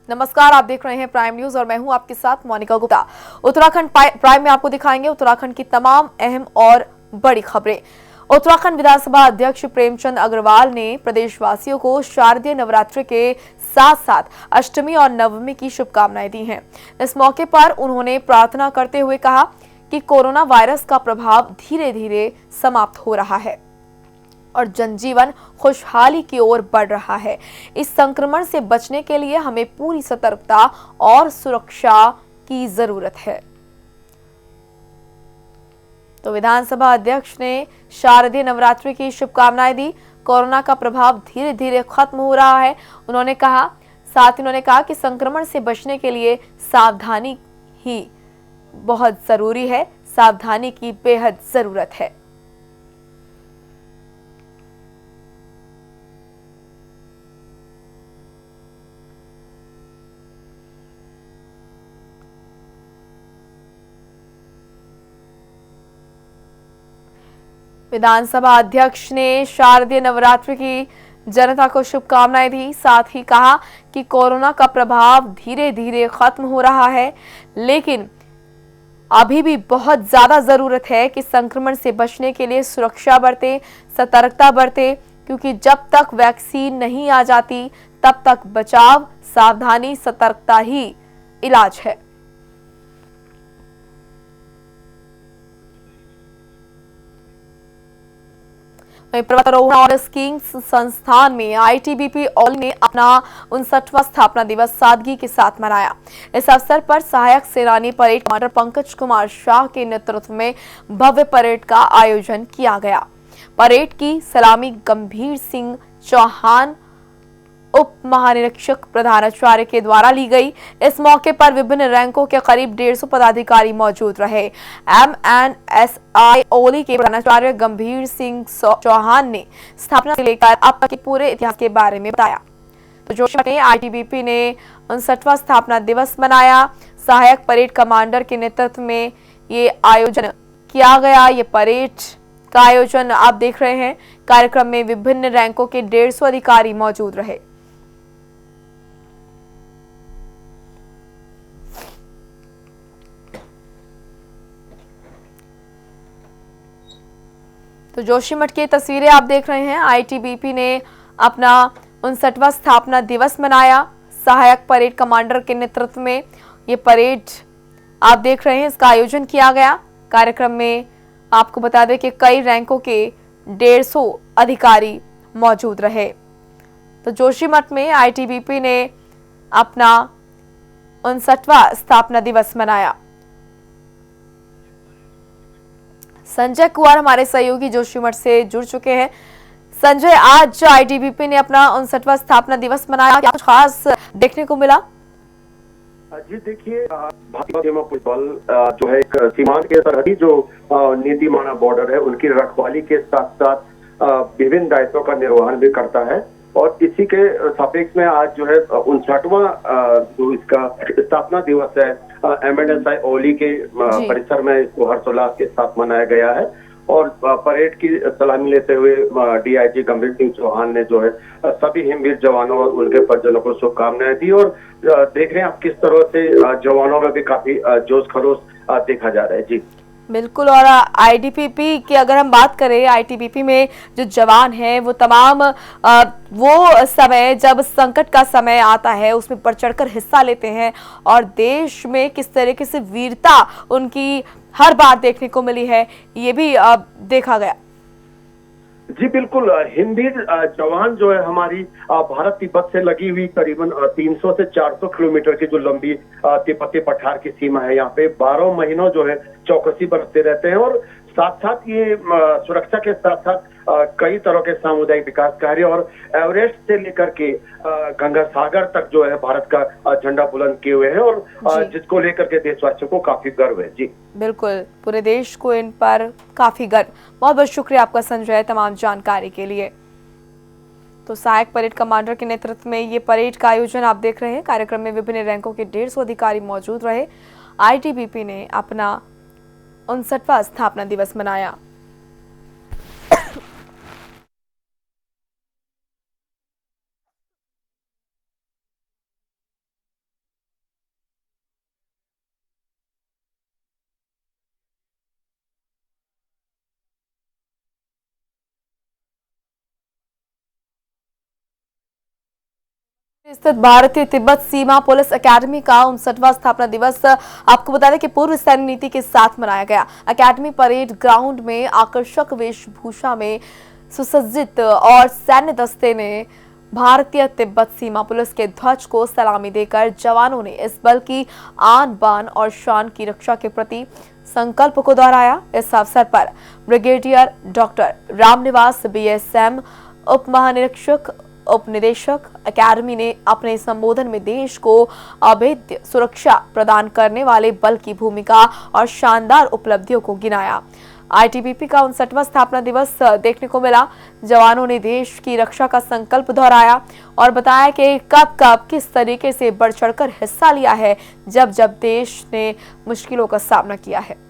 नमस्कार, आप देख रहे हैं प्राइम न्यूज और मैं हूं आपके साथ मोनिका गुप्ता। उत्तराखंड प्राइम में आपको दिखाएंगे उत्तराखंड की तमाम अहम और बड़ी खबरें। उत्तराखंड विधानसभा अध्यक्ष प्रेमचंद अग्रवाल ने प्रदेशवासियों को शारदीय नवरात्रि के साथ साथ अष्टमी और नवमी की शुभकामनाएं दी हैं। इस मौके पर उन्होंने प्रार्थना करते हुए कहा कि कोरोना वायरस का प्रभाव धीरे धीरे समाप्त हो रहा है और जनजीवन खुशहाली की ओर बढ़ रहा है। इस संक्रमण से बचने के लिए हमें पूरी सतर्कता और सुरक्षा की जरूरत है। तो विधानसभा अध्यक्ष ने शारदीय नवरात्रि की शुभकामनाएं दी। कोरोना का प्रभाव धीरे धीरे खत्म हो रहा है, उन्होंने कहा कि संक्रमण से बचने के लिए सावधानी ही बहुत जरूरी है, सावधानी की बेहद जरूरत है। विधानसभा अध्यक्ष ने शारदीय नवरात्रि की जनता को शुभकामनाएं दी। साथ ही कहा कि कोरोना का प्रभाव धीरे धीरे खत्म हो रहा है, लेकिन अभी भी बहुत ज्यादा जरूरत है कि संक्रमण से बचने के लिए सुरक्षा बरतें, सतर्कता बरतें, क्योंकि जब तक वैक्सीन नहीं आ जाती तब तक बचाव, सावधानी, सतर्कता ही इलाज है। पर्वतारोहण और स्कीइंग संस्थान में आईटीबीपी ऑल ने अपना 59वां स्थापना दिवस सादगी के साथ मनाया। इस अवसर पर सहायक सेनानी परेड कमांडर पंकज कुमार शाह के नेतृत्व में भव्य परेड का आयोजन किया गया। परेड की सलामी गंभीर सिंह चौहान उप महानिरीक्षक प्रधानाचार्य के द्वारा ली गई। इस मौके पर विभिन्न रैंकों के करीब 150 पदाधिकारी मौजूद रहे। MNSI ओली के प्रधानाचार्य गंभीर सिंह चौहान ने स्थापना से लेकर अब तक के पूरे इतिहास के बारे में बताया। तो जोशीमठ में आईटीबीपी ने 59वां स्थापना दिवस मनाया। सहायक परेड कमांडर के नेतृत्व में ये आयोजन किया गया। ये परेड का आयोजन आप देख रहे हैं। कार्यक्रम में विभिन्न रैंकों के 150 अधिकारी मौजूद रहे। तो जोशीमठ की तस्वीरें आप देख रहे हैं। आईटीबीपी ने अपना 59वां स्थापना दिवस मनाया। सहायक परेड कमांडर के नेतृत्व में ये परेड आप देख रहे हैं, इसका आयोजन किया गया। कार्यक्रम में आपको बता दें कि कई रैंकों के 150 अधिकारी मौजूद रहे। तो जोशीमठ में आईटीबीपी ने अपना 59वां स्थापना दिवस मनाया। संजय कुमार हमारे सहयोगी जोशीमठ से जुड़ चुके हैं। संजय, आज आईटीबीपी ने अपना 59वां स्थापना दिवस मनाया, क्या कुछ खास देखने को मिला? जी देखिए, भारतीय सीमा पुलिस बल जो है एक सीमांत के सरहदी जो नीतिमाना बॉर्डर है उनकी रखवाली के साथ साथ विभिन्न दायित्वों का निर्वहन भी करता है और इसी के सापेक्ष में आज जो है 59वां जो इसका स्थापना दिवस है MNSI ओली के परिसर में इसको हर्षोल्लास के साथ मनाया गया है। और परेड की सलामी लेते हुए डीआईजी गंभीर सिंह चौहान ने जो है सभी हिमवीर जवानों और उनके परिजनों को शुभकामनाएं दी। और देख रहे हैं आप किस तरह से जवानों में भी काफी जोश खरोश देखा जा रहा है। जी बिल्कुल। और आईटीबीपी की अगर हम बात करें, आईटीबीपी में जो जवान हैं वो तमाम वो समय जब संकट का समय आता है उसमें बढ़ चढ़कर हिस्सा लेते हैं और देश में किस तरीके से वीरता उनकी हर बार देखने को मिली है, ये भी देखा गया। जी बिल्कुल। हिमवीर जवान जो है हमारी भारत तिब्बत से लगी हुई करीबन 300 से 400 किलोमीटर की जो लंबी तिब्बती पठार की सीमा है, यहाँ पे 12 महीनों जो है चौकसी बरतते रहते हैं और साथ साथ ये सुरक्षा के साथ साथ कई तरह के सामुदायिक विकास कार्य और एवरेस्ट से लेकर के गंगा सागर तक जो है भारत का झंडा बुलंद किए हुए हैं और जिसको लेकर के देशवासियों को काफी गर्व है। जी बिल्कुल, पूरे देश को इन पर काफी गर्व। बहुत बहुत शुक्रिया आपका संजय तमाम जानकारी के लिए। तो सहायक परेड कमांडर के नेतृत्व में ये परेड का आयोजन आप देख रहे हैं। कार्यक्रम में विभिन्न रैंकों के 150 अधिकारी मौजूद रहे। आईटीबीपी ने अपना 59वां स्थापना दिवस मनाया। स्थित भारतीय तिब्बत सीमा पुलिस एकेडमी का 59वां स्थापना दिवस आपको बता दें कि पूर्व सैन्य नीति के साथ मनाया गया। एकेडमी परेड ग्राउंड में आकर्षक वेशभूषा में सुसज्जित और सैन्य दस्ते ने भारतीय तिब्बत सीमा पुलिस के ध्वज को सलामी देकर जवानों ने इस बल की आन बान और शान की रक्षा के प्रति संकल्प को दोहराया। इस अवसर पर ब्रिगेडियर डॉक्टर रामनिवास बीएसएम उप महानिरीक्षक उप निदेशक एकेडमी ने अपने संबोधन में देश को अभेद्य सुरक्षा प्रदान करने वाले बल की भूमिका और शानदार उपलब्धियों को गिनाया। आईटीबीपी का 59वां स्थापना दिवस देखने को मिला। जवानों ने देश की रक्षा का संकल्प दोहराया और बताया कि कब कब किस तरीके से बढ़ चढ़कर हिस्सा लिया है जब जब देश ने मुश्किलों का सामना किया है।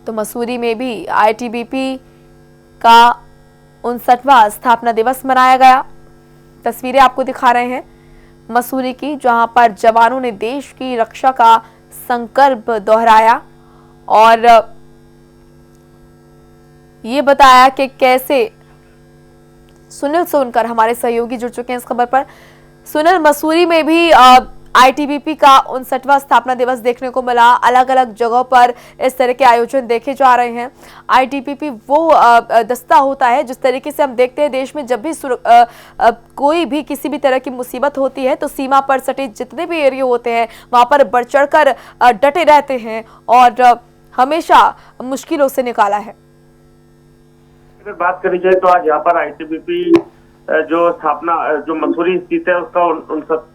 तो मसूरी में भी आईटीबीपी का 59वां स्थापना दिवस मनाया गया। तस्वीरें आपको दिखा रहे हैं मसूरी की, जहां पर जवानों ने देश की रक्षा का संकल्प दोहराया और ये बताया कि कैसे। सुनील सोनकर हमारे सहयोगी जुड़ चुके हैं इस खबर पर। सुनील, मसूरी में भी आईटीबीपी का 59वां स्थापना दिवस देखने को मिला। अलग अलग जगहों पर इस तरह के आयोजन देखे जा रहे हैं। आईटीबीपी वो दस्ता होता है जिस तरीके से हम देखते हैं देश में जब भी कोई भी किसी भी तरह की मुसीबत होती है तो सीमा पर सटे जितने भी एरिया होते हैं वहां पर बढ़ चढ़कर डटे रहते हैं और हमेशा मुश्किलों से निकाला है। अगर बात करी जाए तो आज यहाँ पर आईटीबीपी जो स्थापना जो मसूरी स्थित है उसका 59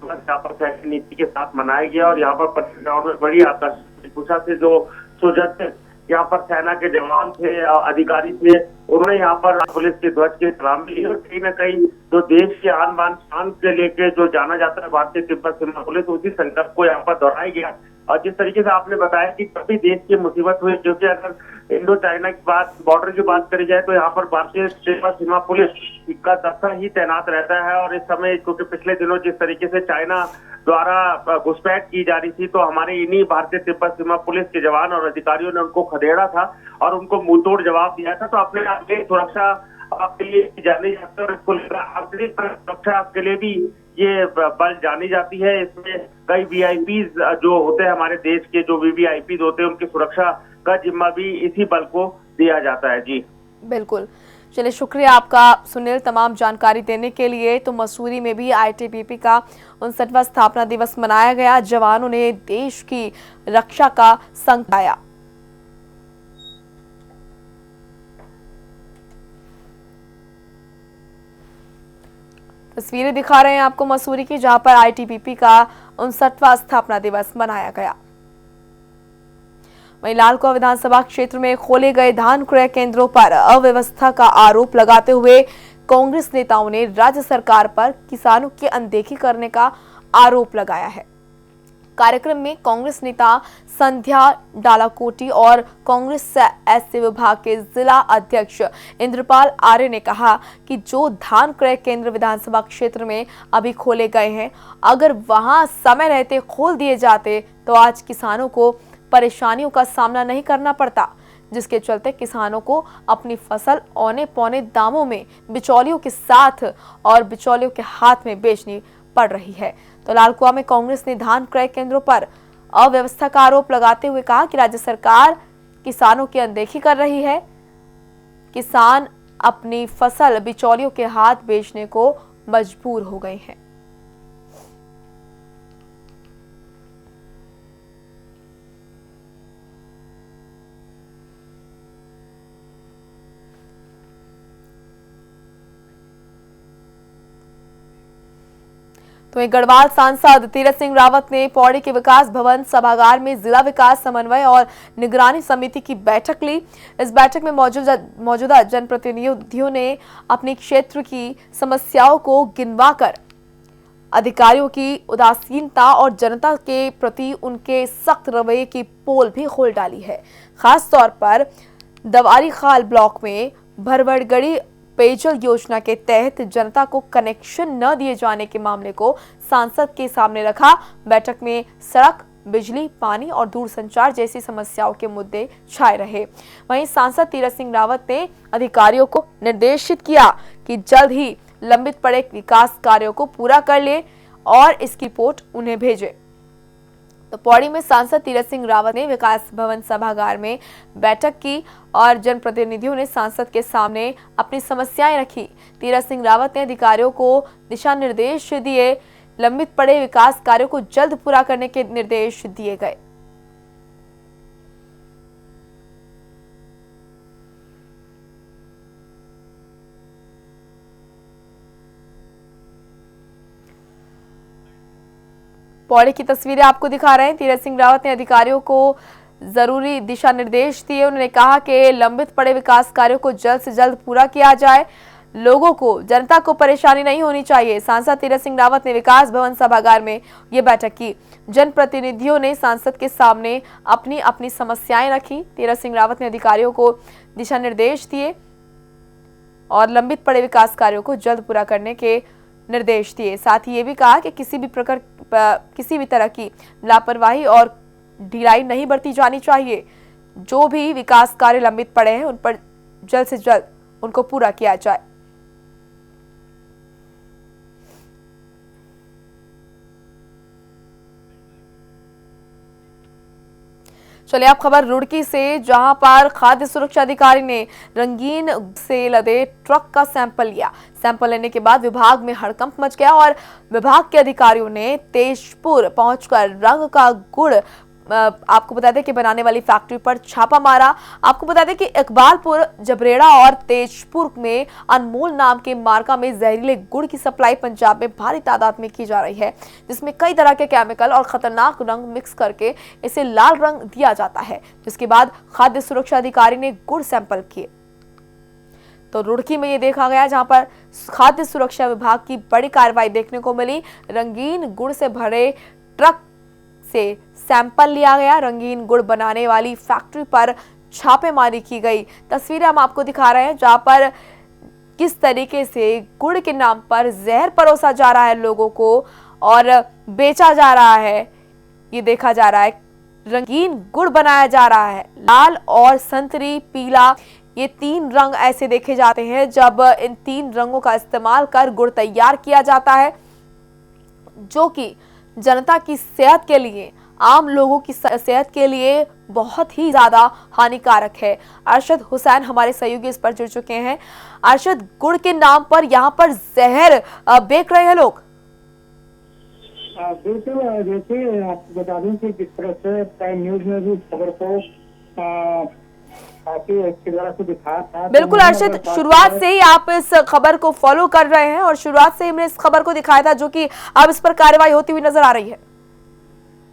यहाँ पर सैन्य नीति के साथ मनाया गया और यहाँ पर पत्रिकाओं में बड़ी आकर्षण से जो सुसज्जित यहाँ पर सेना के जवान थे, अधिकारी थे, उन्होंने यहाँ पर पुलिस के ध्वज की सलामी ली और कहीं न कहीं जो देश के आन बान शान के लेके जो जाना जाता है भारतीय तिब्बत सीमा पुलिस, उसी संकल्प को यहाँ पर दोहराया गया। और जिस तरीके से आपने बताया कि कभी देश की मुसीबत हुई, क्योंकि अगर इंडो चाइना की बात, बॉर्डर की बात करी जाए तो यहाँ पर भारतीय तिब्बत सीमा पुलिस का दस्ता ही तैनात रहता है। और इस समय क्योंकि पिछले दिनों जिस तरीके से चाइना द्वारा घुसपैठ की जा रही थी तो हमारे इन्हीं भारतीय तिब्बत सीमा पुलिस के जवान और अधिकारियों ने उनको खदेड़ा था और उनको मुंहतोड़ जवाब दिया था। तो अपने आप में सुरक्षा आपके लिए जानी जाती है और इसको आंतरिक सुरक्षा के लिए भी ये बल जानी जाती है। इसमें कई वीआईपीज जो होते हैं हमारे देश के, जो वीवीआईपीज होते हैं, उनकी सुरक्षा का जिम्मा भी इसी बल को दिया जाता है। जी बिल्कुल, चलिए शुक्रिया आपका सुनील तमाम जानकारी देने के लिए। तो मसूरी में भी आईटीबीपी का 59वां स्थापना दिवस मनाया गया। जवानों ने देश की रक्षा का संकल्प लिया। तस्वीरें दिखा रहे हैं आपको मसूरी की, जहां पर आईटीबीपी का 59वां स्थापना दिवस मनाया गया। वहीं लालकुआं विधानसभा क्षेत्र में खोले गए धान क्रय केंद्रों पर अव्यवस्था का आरोप लगाते हुए कांग्रेस नेताओं ने राज्य सरकार पर किसानों की अनदेखी करने का आरोप लगाया है। कार्यक्रम में कांग्रेस नेता संध्या डालाकोटी और कांग्रेस ऐसे विभाग के जिला अध्यक्ष इंद्रपाल आर्य ने कहा कि जो धान क्रय केंद्र विधानसभा क्षेत्र में अभी खोले गए हैं, अगर वहां समय रहते खोल दिए जाते तो आज किसानों को परेशानियों का सामना नहीं करना पड़ता, जिसके चलते किसानों को अपनी फसल औने पौने दामों में बिचौलियों के साथ और बिचौलियों के हाथ में बेचनी पड़ रही है। तो लालकुआं में कांग्रेस ने धान क्रय केंद्रों पर अव्यवस्था का आरोप लगाते हुए कहा कि राज्य सरकार किसानों की अनदेखी कर रही है। किसान अपनी फसल बिचौलियों के हाथ बेचने को मजबूर हो गए हैं। तो गढ़वाल सांसद तीरथ सिंह रावत ने पौड़ी के विकास भवन सभागार में जिला विकास समन्वय और निगरानी समिति की बैठक ली। इस बैठक में मौजूदा जनप्रतिनिधियों ने अपने क्षेत्र की समस्याओं को गिनवाकर अधिकारियों की उदासीनता और जनता के प्रति उनके सख्त रवैये की पोल भी खोल डाली है। खास तौर पर दवारी खाल ब्लॉक में भरवड़गढ़ी पेयजल योजना के तहत जनता को कनेक्शन न दिए जाने के मामले को सांसद के सामने रखा। बैठक में सड़क, बिजली, पानी और दूरसंचार जैसी समस्याओं के मुद्दे छाए रहे। वहीं सांसद तीरथ सिंह रावत ने अधिकारियों को निर्देशित किया कि जल्द ही लंबित पड़े विकास कार्यों को पूरा कर ले और इसकी रिपोर्ट उन्हें भेजे। तो पौड़ी में सांसद तीरथ सिंह रावत ने विकास भवन सभागार में बैठक की और जनप्रतिनिधियों ने सांसद के सामने अपनी समस्याएं रखी। तीरथ सिंह रावत ने अधिकारियों को दिशा निर्देश दिए। लंबित पड़े विकास कार्यों को जल्द पूरा करने के निर्देश दिए गए। पौड़ी की तस्वीरें आपको दिखा रहे हैं। तीरथ सिंह रावत ने अधिकारियों को जरूरी दिशा निर्देश दिए। उन्होंने कहा कि लंबित पड़े विकास कार्यों को जल्द से जल्द पूरा किया जाए। लोगों को, जनता को परेशानी नहीं होनी चाहिए। सांसद तीरथ सिंह रावत ने विकास भवन सभागार में ये बैठक की। जनप्रतिनिधियों ने सांसद के सामने अपनी अपनी समस्याएं रखी। तीरथ सिंह रावत ने अधिकारियों को दिशा निर्देश दिए और लंबित पड़े विकास कार्यों को जल्द पूरा करने के निर्देश दिए। साथ ही ये भी कहा कि किसी भी तरह की लापरवाही और ढिलाई नहीं बरती जानी चाहिए। जो भी विकास कार्य लंबित पड़े हैं उन पर जल्द से जल्द उनको पूरा किया जाए। चलिए आप खबर रुड़की से, जहां पर खाद्य सुरक्षा अधिकारी ने रंगीन से लदे ट्रक का सैंपल लिया। सैंपल लेने के बाद विभाग में हड़कंप मच गया और विभाग के अधिकारियों ने तेजपुर पहुंचकर रंग का गुड़ आपको बता दें कि बनाने वाली फैक्ट्री पर छापा मारा। आपको बता दें कि इकबालपुर, जबरेड़ा और तेजपुर में अनमोल नाम के मार्का में जहरीले गुड़ की सप्लाई पंजाब में भारी तादाद में की जा रही है, जिसमें कई तरह के केमिकल और खतरनाक रंग मिक्स करके इसे लाल रंग दिया जाता है। जिसके बाद खाद्य सुरक्षा अधिकारी ने गुड़ सैंपल किए। तो रुड़की में ये देखा गया, जहां पर खाद्य सुरक्षा विभाग की बड़ी कार्रवाई देखने को मिली। रंगीन गुड़ से भरे ट्रक से सैंपल लिया गया। रंगीन गुड़ बनाने वाली फैक्ट्री पर छापेमारी की गई। तस्वीरें हम आपको दिखा रहे हैं, जहां पर किस तरीके से गुड़ के नाम पर जहर परोसा जा रहा है लोगों को और बेचा जा रहा है। ये देखा जा रहा है, रंगीन गुड़ बनाया जा रहा है। लाल और संतरी, पीला, ये 3 रंग ऐसे देखे जाते हैं जब इन 3 रंगों का इस्तेमाल कर गुड़ तैयार किया जाता है, जो कि जनता की सेहत के लिए, आम लोगों की सेहत के लिए बहुत ही ज्यादा हानिकारक है। अरशद हुसैन हमारे सहयोगी इस पर जुड़ चुके हैं। अरशद, गुड़ के नाम पर यहाँ पर जहर बेच रहे हैं लोग। बिल्कुल, देखिए आपको बता दूं कि जिस तरह से प्राइम न्यूज में भी खबर को काफी अच्छी तरह से दिखाया था। बिल्कुल अरशद, शुरुआत से ही आप इस खबर को फॉलो कर रहे हैं और शुरुआत से ही हमने इस खबर को दिखाया था, जो कि अब इस पर कार्रवाई होती हुई नजर आ रही है।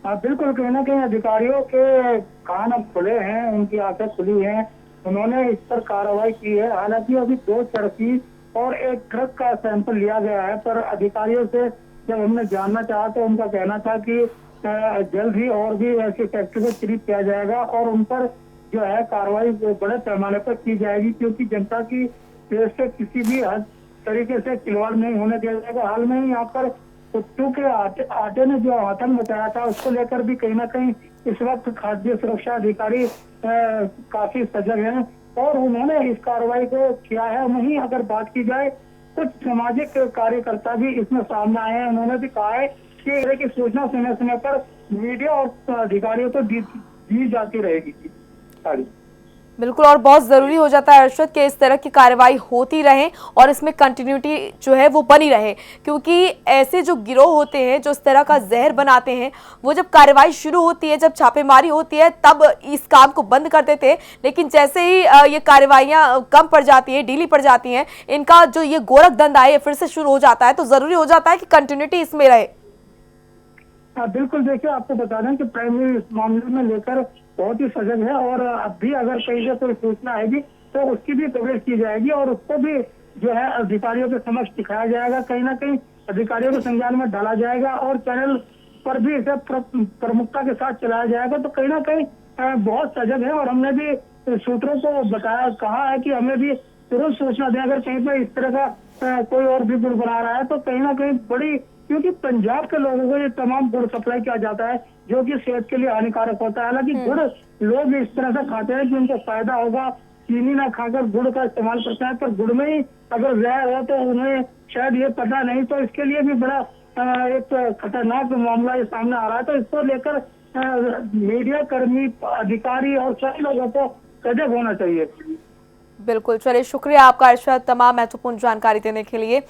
बिल्कुल, कहीं ना कहीं अधिकारियों के कान अब खुले हैं, उनकी आंखें खुली हैं, उन्होंने इस पर कार्रवाई की है। हालांकि अभी 2 चरखी और 1 ट्रक का सैंपल लिया गया है, पर अधिकारियों से जब हमने जानना चाहा तो उनका कहना था कि जल्द ही और भी ऐसी फैक्ट्री को चिन्हित किया जाएगा और उन पर जो है कार्रवाई बड़े पैमाने पर की जाएगी, क्योंकि जनता की सेहत से किसी भी हद तरीके से खिलवाड़ नहीं होने दिया जाएगा। हाल में ही यहाँ पर कुट्टू के आटे ने जो आतंक मचाया था, उसको लेकर भी कहीं ना कहीं इस वक्त खाद्य सुरक्षा अधिकारी काफी सजग हैं और उन्होंने इस कार्रवाई को किया है। वहीं अगर बात की जाए, कुछ सामाजिक कार्यकर्ता भी इसमें सामने आए हैं। उन्होंने भी कहा है कि सूचना समय समय पर मीडिया और अधिकारियों को दी जाती रहेगी। बिल्कुल, और बहुत जरूरी हो जाता है अरशद कि इस तरह की कार्रवाई होती रहे और इसमें कंटिन्यूटी जो है वो बनी रहे, क्योंकि ऐसे जो गिरोह होते हैं जो इस तरह का जहर बनाते हैं, वो जब कार्रवाई शुरू होती है, जब छापेमारी होती है, तब इस काम को बंद कर देते हैं। लेकिन जैसे ही ये कार्रवाइयां कम पड़ जाती हैं, ढीली पड़ जाती हैं, इनका जो ये गोरख धंधा है फिर से शुरू हो जाता है। तो जरूरी हो जाता है कि कंटिन्यूटी इसमें रहे। बिल्कुल, देखिए आपको बता दें कि प्राइमरी इस मामले में लेकर बहुत ही सजग है और अब भी अगर कहीं से कोई सूचना आएगी तो उसकी भी कवरेज की जाएगी और उसको भी जो है अधिकारियों के समक्ष दिखाया जाएगा। कहीं ना कहीं अधिकारियों के संज्ञान में डाला जाएगा और चैनल पर भी इसे प्रमुखता के साथ चलाया जाएगा। तो कहीं ना कहीं बहुत सजग है और हमने भी सूत्रों को बताया, कहा है कि हमें भी तुरंत सूचना दें अगर कहीं पर इस तरह का कोई और भी गुड़ बना रहा है, तो कहीं ना कहीं बड़ी क्योंकि पंजाब के लोगों को ये तमाम गुड़ सप्लाई किया जाता है जो कि सेहत के लिए हानिकारक होता है। हालांकि गुड़ लोग इस तरह से खाते हैं कि उनको फायदा होगा, चीनी ना खाकर गुड़ का इस्तेमाल करते हैं, पर गुड़ में ही अगर जहर हो तो उन्हें शायद ये पता नहीं। तो इसके लिए भी बड़ा एक खतरनाक मामला ये सामने आ रहा है। तो इसको लेकर मीडिया कर्मी, अधिकारी और सभी लोगों को सजग होना चाहिए। बिल्कुल, चलिए शुक्रिया आपका अरशद तमाम महत्वपूर्ण जानकारी देने के लिए।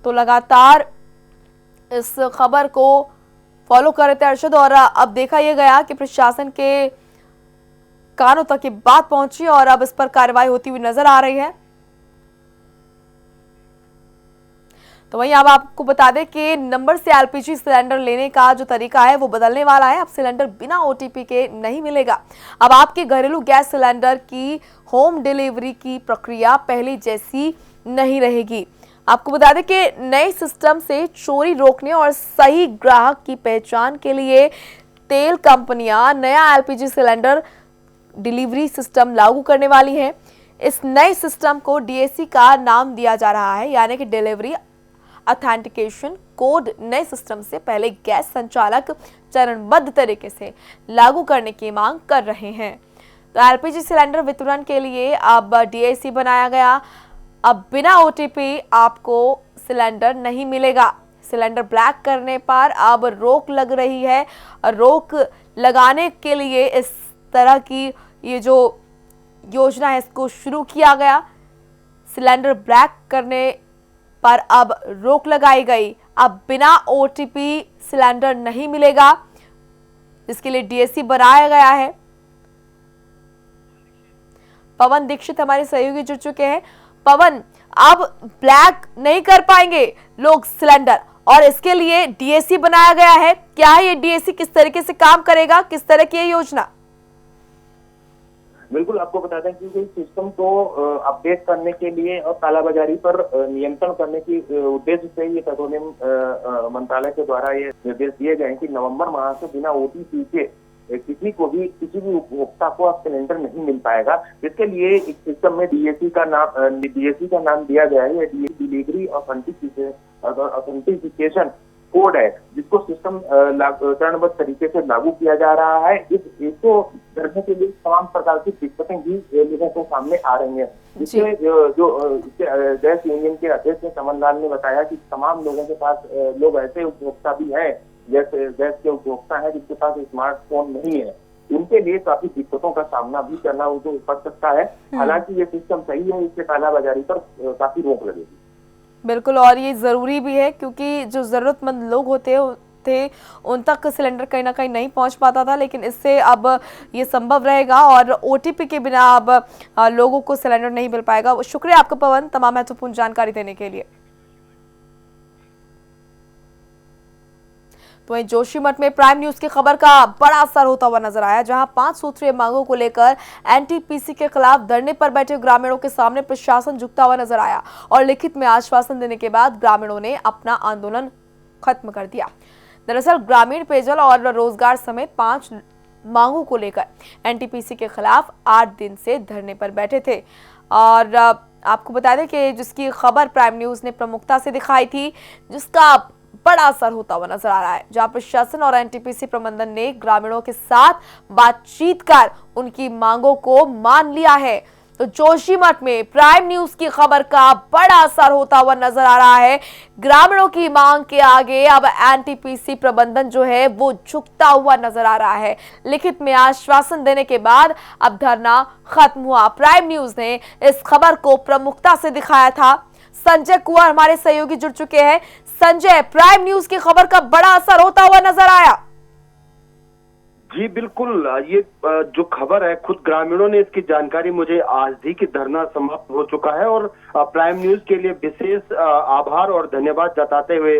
तो लगातार इस खबर को फॉलो कर रहे थे अरशद, और अब देखा यह गया कि प्रशासन के कानों तक ये बात पहुंची और अब इस पर कार्रवाई होती हुई नजर आ रही है। तो वहीं अब आपको बता दें कि नंबर से एलपीजी सिलेंडर लेने का जो तरीका है वो बदलने वाला है। अब सिलेंडर बिना ओटीपी के नहीं मिलेगा। अब आपके घरेलू गैस सिलेंडर की होम डिलीवरी की प्रक्रिया पहले जैसी नहीं रहेगी। आपको बता दें कि नए सिस्टम से चोरी रोकने और सही ग्राहक की पहचान के लिए तेल कंपनियां नया एलपीजी सिलेंडर डिलीवरी सिस्टम लागू करने वाली हैं। इस नए सिस्टम को डीएसी का नाम दिया जा रहा है, यानी कि डिलीवरी ऑथेंटिकेशन कोड। नए सिस्टम से पहले गैस संचालक चरणबद्ध तरीके से लागू करने की मांग कर रहे हैं। तो एलपीजी सिलेंडर वितरण के लिए अब डीएसी बनाया गया। अब बिना ओटीपी आपको सिलेंडर नहीं मिलेगा। सिलेंडर ब्लैक करने पर अब रोक लग रही है। रोक लगाने के लिए इस तरह की ये जो योजना है इसको शुरू किया गया। सिलेंडर ब्लैक करने पर अब रोक लगाई गई। अब बिना ओटीपी सिलेंडर नहीं मिलेगा, इसके लिए डीएसी बनाया गया है। पवन दीक्षित हमारे सहयोगी जुड़ चुके हैं। पवन, अब ब्लैक नहीं कर पाएंगे लोग सिलेंडर, और इसके लिए डीएसी बनाया गया है। क्या है ये डीएसी, किस तरीके से काम करेगा, किस तरह की योजना? बिल्कुल, आपको बता दें कि इस सिस्टम को अपडेट करने के लिए और कालाबाजारी पर नियंत्रण करने की उद्देश्य से ये पेट्रोलियम मंत्रालय के द्वारा ये निर्देश दिए गए हैं कि नवंबर माह से बिना ओटीपी के किसी भी उपभोक्ता को अब सिलेंडर नहीं मिल पाएगा। इसके लिए इस सिस्टम में डीएसी का नाम दिया गया है। ये डिलीवरी ऑथेंटिकेशन कोड है, जिसको सिस्टम चरणबद्ध तरीके से लागू किया जा रहा है। इसको करने के लिए तमाम प्रकार की दिक्कतें भी लोगों को सामने आ रही हैं। इससे जो गैस यूनियन के अध्यक्ष चमन लाल ने बताया कि तमाम लोगों के पास लोग ऐसे उपभोक्ता भी हैं, गैस के उपभोक्ता हैं जिनके पास स्मार्टफोन नहीं है, उनके लिए काफी दिक्कतों का सामना भी करना उनको पड़ सकता है। हालांकि ये सिस्टम सही है, इससे कालाबाजारी पर काफी रोक लगेगी। बिल्कुल, और ये जरूरी भी है क्योंकि जो जरूरतमंद लोग होते थे उन तक सिलेंडर कहीं ना कहीं नहीं पहुंच पाता था, लेकिन इससे अब ये संभव रहेगा और ओटीपी के बिना अब लोगों को सिलेंडर नहीं मिल पाएगा। शुक्रिया आपका पवन, तमाम महत्वपूर्ण जानकारी देने के लिए। तो वहीं जोशीमठ में प्राइम न्यूज की खबर का बड़ा असर होता हुआ नजर आया, जहां 5 सूत्रीय मांगों को लेकर एनटीपीसी के खिलाफ धरने पर बैठे ग्रामीणों के सामने प्रशासन झुकता हुआ नजर आया और लिखित में आश्वासन देने के बाद ग्रामीणों ने अपना आंदोलन खत्म कर दिया। दरअसल ग्रामीण पेयजल और रोजगार समेत 5 मांगों को लेकर एनटीपीसी के खिलाफ 8 दिन से धरने पर बैठे थे। और आपको बता दें कि जिसकी खबर प्राइम न्यूज ने प्रमुखता से दिखाई थी, जिसका बड़ा असर होता हुआ नजर आ रहा है, जहां प्रशासन और एनटीपीसी प्रबंधन ने ग्रामीणों के साथ बातचीत कर उनकी मांगों को मान लिया है। तो जोशीमठ में प्राइम न्यूज की खबर का बड़ा असर होता हुआ नजर आ रहा है। ग्रामीणों की मांग के आगे अब एनटीपीसी प्रबंधन जो है वो झुकता हुआ नजर आ रहा है। लिखित में आश्वासन देने के बाद अब धरना खत्म हुआ। प्राइम न्यूज ने इस खबर को प्रमुखता से दिखाया था। संजय कुंवर हमारे सहयोगी जुड़ चुके हैं। संजय, प्राइम न्यूज की खबर का बड़ा असर होता हुआ नजर आया। जी बिल्कुल, ये जो खबर है खुद ग्रामीणों ने इसकी जानकारी मुझे आज दी कि धरना समाप्त हो चुका है और प्राइम न्यूज के लिए विशेष आभार और धन्यवाद जताते हुए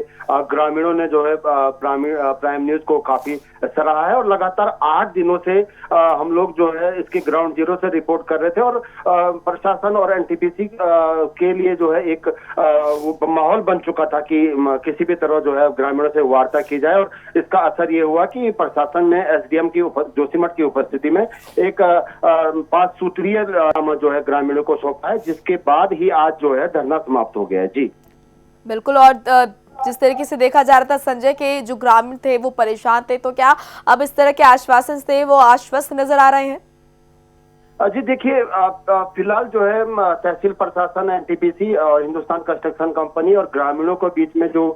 ग्रामीणों ने जो है प्राइम न्यूज को काफी सराहा है। और लगातार 8 दिनों से हम लोग जो है इसकी ग्राउंड जीरो से रिपोर्ट कर रहे थे और प्रशासन और एनटीपीसी के लिए जो है एक माहौल बन चुका था कि किसी भी तरह जो है ग्रामीणों से वार्ता की जाए। और इसका असर ये हुआ कि प्रशासन ने एसडीएम की जोशीमठ की उपस्थिति में एक 5 सूत्रीय जो है ग्रामीणों को सौंपा है, जिसके बाद ही आज जो है धरना समाप्त हो गया है। जी बिल्कुल, और जिस तरीके से देखा जा रहा था संजय के जो ग्रामीण थे वो परेशान थे, तो क्या अब इस तरह के आश्वासन थे वो आश्वस्त नजर आ रहे हैं? जी देखिए, फिलहाल जो है तहसील प्रशासन, एनटीपीसी और हिंदुस्तान कंस्ट्रक्शन कंपनी और ग्रामीणों के बीच में जो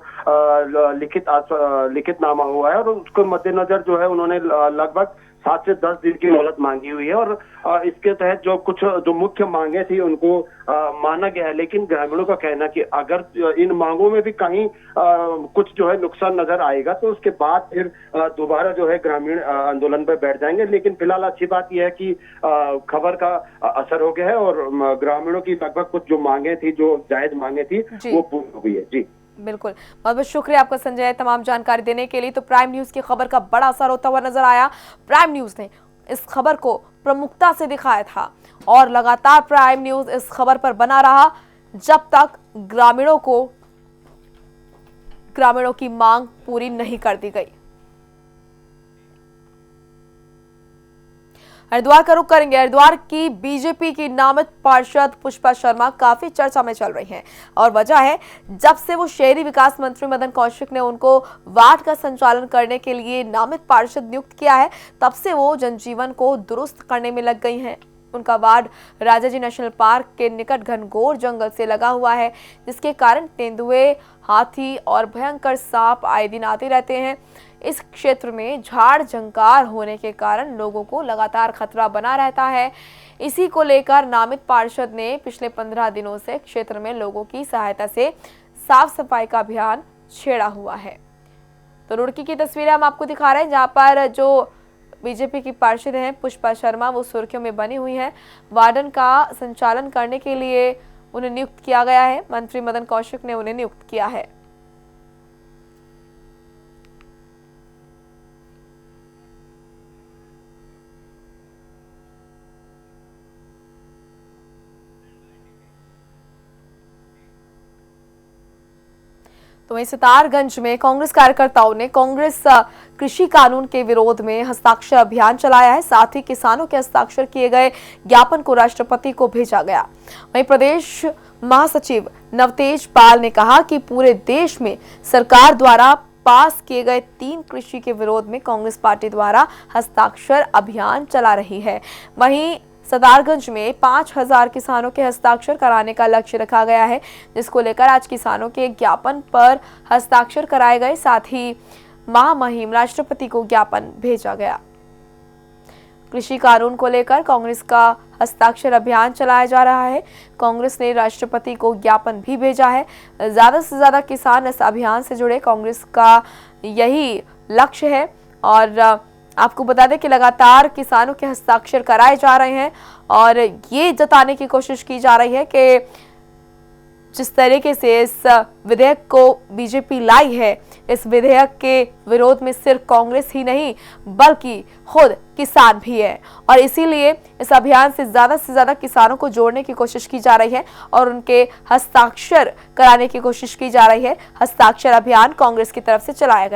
लिखितनामा हुआ है और उसके मद्देनजर जो है उन्होंने लगभग 7 से 10 दिन की मोहलत मांगी हुई है और इसके तहत जो मुख्य मांगे थी उनको माना गया है। लेकिन ग्रामीणों का कहना कि अगर इन मांगों में भी कहीं कुछ जो है नुकसान नजर आएगा तो उसके बाद फिर दोबारा जो है ग्रामीण आंदोलन पर बैठ जाएंगे। लेकिन फिलहाल अच्छी बात यह है कि खबर का असर हो गया है और ग्रामीणों की लगभग कुछ जो मांगे थी, जो जायज मांगे थी, वो पूरी हो गई है। जी बिल्कुल, बहुत बहुत शुक्रिया आपका संजय तमाम जानकारी देने के लिए। तो प्राइम न्यूज की खबर का बड़ा असर होता हुआ नजर आया। प्राइम न्यूज ने इस खबर को प्रमुखता से दिखाया था और लगातार प्राइम न्यूज इस खबर पर बना रहा जब तक ग्रामीणों की मांग पूरी नहीं कर दी गई। हरिद्वार का रुख करेंगे। हरिद्वार की बीजेपी की नामित पार्षद पुष्पा शर्मा काफी चर्चा में चल रही हैं और वजह है जब से वो शहरी विकास मंत्री मदन कौशिक ने उनको वार्ड का संचालन करने के लिए नामित पार्षद नियुक्त किया है, तब से वो जनजीवन को दुरुस्त करने में लग गई हैं। उनका वार्ड राजाजी नेशनल पार्क के निकट घनघोर जंगल से लगा हुआ है, जिसके कारण तेंदुए, हाथी और भयंकर सांप आए दिन आते रहते हैं। इस क्षेत्र में झाड़ झंकार होने के कारण लोगों को लगातार खतरा बना रहता है। इसी को लेकर नामित पार्षद ने पिछले 15 दिनों से क्षेत्र में लोगों की सहायता से साफ सफाई का अभियान छेड़ा हुआ है। तो रुड़की की तस्वीरें हम आपको दिखा रहे हैं जहां पर जो बीजेपी की पार्षद हैं पुष्पा शर्मा वो सुर्खियों में बनी हुई हैं। वार्डन का संचालन करने के लिए उन्हें नियुक्त किया गया है। मंत्री मदन कौशिक ने उन्हें नियुक्त किया है। तो वहीं सितारगंज में कांग्रेस कार्यकर्ताओं ने कांग्रेस कृषि कानून के विरोध में हस्ताक्षर अभियान चलाया है। साथ ही किसानों के हस्ताक्षर किए गए ज्ञापन को राष्ट्रपति को भेजा गया। वहीं प्रदेश महासचिव नवतेज पाल ने कहा कि पूरे देश में सरकार द्वारा पास किए गए 3 कृषि के विरोध में कांग्रेस पार्टी द्वारा हस्ताक्षर अभियान चला रही है। वहीं सितारगंज में 5000 किसानों के हस्ताक्षर कराने का लक्ष्य रखा गया है, जिसको लेकर आज किसानों के ज्ञापन पर हस्ताक्षर कराए गए। साथ ही महामहिम राष्ट्रपति को ज्ञापन भेजा गया। कृषि कानून को लेकर कांग्रेस का हस्ताक्षर अभियान चलाया जा रहा है। कांग्रेस ने राष्ट्रपति को ज्ञापन भी भेजा है। ज्यादा से ज्यादा किसान इस अभियान से जुड़े, कांग्रेस का यही लक्ष्य है। और आपको बता दें कि लगातार किसानों के हस्ताक्षर कराए जा रहे हैं और ये जताने की कोशिश की जा रही है कि जिस तरीके से इस विधेयक को बीजेपी लाई है, इस विधेयक के विरोध में सिर्फ कांग्रेस ही नहीं बल्कि खुद किसान भी है और इसीलिए इस अभियान से ज्यादा किसानों को जोड़ने की कोशिश की जा रही है और उनके हस्ताक्षर कराने की कोशिश की जा रही है। हस्ताक्षर अभियान कांग्रेस की तरफ से चलाया गया।